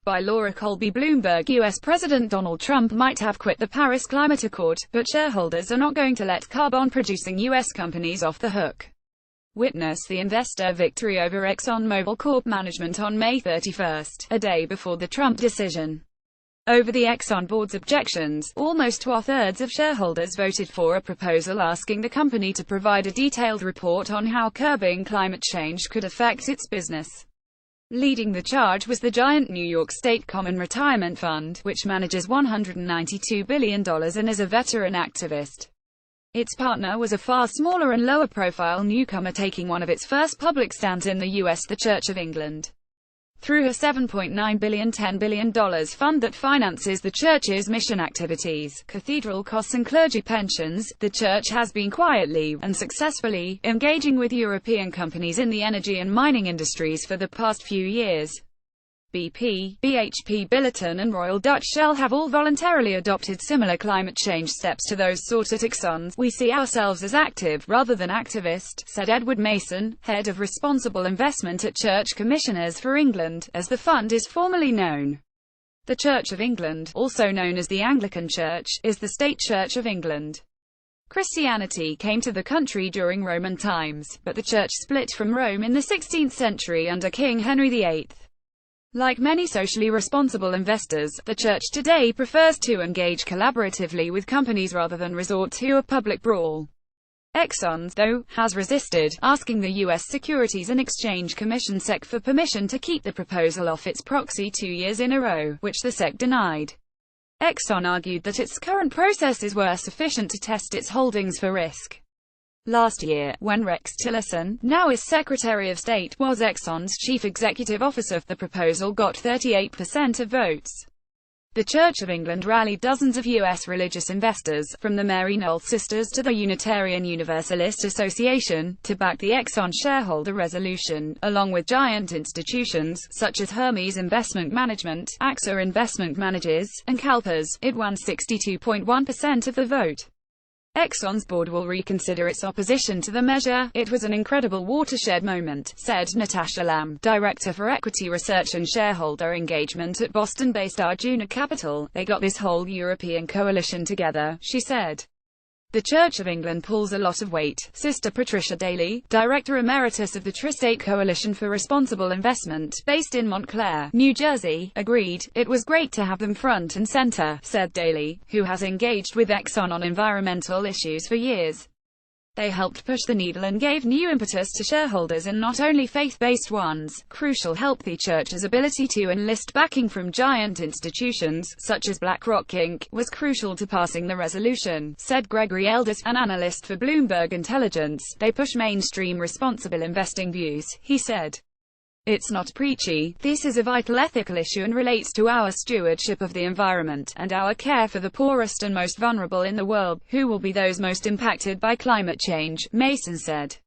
by Laura Colby Bloomberg. U.S. President Donald Trump might have quit the Paris Climate Accord, but shareholders are not going to let carbon-producing U.S. companies off the hook. Witness the investor victory over ExxonMobil Corp management on May 31, a day before the Trump decision. Over the Exxon board's objections, almost two-thirds of shareholders voted for a proposal asking the company to provide a detailed report on how curbing climate change could affect its business. Leading the charge was the giant New York State Common Retirement Fund, which manages $192 billion and is a veteran activist. Its partner was a far smaller and lower-profile newcomer taking one of its first public stands in the U.S., the Church of England. Through her $7.9 billion $10 billion fund that finances the Church's mission activities, cathedral costs and clergy pensions, the Church has been quietly, and successfully, engaging with European companies in the energy and mining industries for the past few years. BP, BHP Billiton and Royal Dutch Shell have all voluntarily adopted similar climate change steps to those sought at Exxon. "We see ourselves as active, rather than activist," said Edward Mason, head of responsible investment at Church Commissioners for England, as the fund is formally known. The Church of England, also known as the Anglican Church, is the state church of England. Christianity came to the country during Roman times, but the church split from Rome in the 16th century under King Henry VIII. Like many socially responsible investors, the Church today prefers to engage collaboratively with companies rather than resort to a public brawl. Exxon, though, has resisted, asking the U.S. Securities and Exchange Commission SEC for permission to keep the proposal off its proxy 2 years in a row, which the SEC denied. Exxon argued that its current processes were sufficient to test its holdings for risk. Last year, when Rex Tillerson, now as Secretary of State, was Exxon's chief executive officer, the proposal got 38% of votes. The Church of England rallied dozens of U.S. religious investors, from the Mary Knowles Sisters to the Unitarian Universalist Association, to back the Exxon shareholder resolution, along with giant institutions, such as Hermes Investment Management, AXA Investment Managers, and CalPERS. It won 62.1% of the vote. Exxon's board will reconsider its opposition to the measure. "It was an incredible watershed moment," said Natasha Lamb, director for equity research and shareholder engagement at Boston-based Arjuna Capital. "They got this whole European coalition together," she said. "The Church of England pulls a lot of weight." Sister Patricia Daly, Director Emeritus of the Tri-State Coalition for Responsible Investment, based in Montclair, New Jersey, agreed. "It was great to have them front and center," said Daly, who has engaged with Exxon on environmental issues for years. "They helped push the needle and gave new impetus to shareholders, and not only faith-based ones. Crucial help. The Church's ability to enlist backing from giant institutions, such as BlackRock Inc., was crucial to passing the resolution," said Gregory Elders, an analyst for Bloomberg Intelligence. "They push mainstream responsible investing views," he said. "It's not preachy. This is a vital ethical issue and relates to our stewardship of the environment, and our care for the poorest and most vulnerable in the world, who will be those most impacted by climate change," Mason said.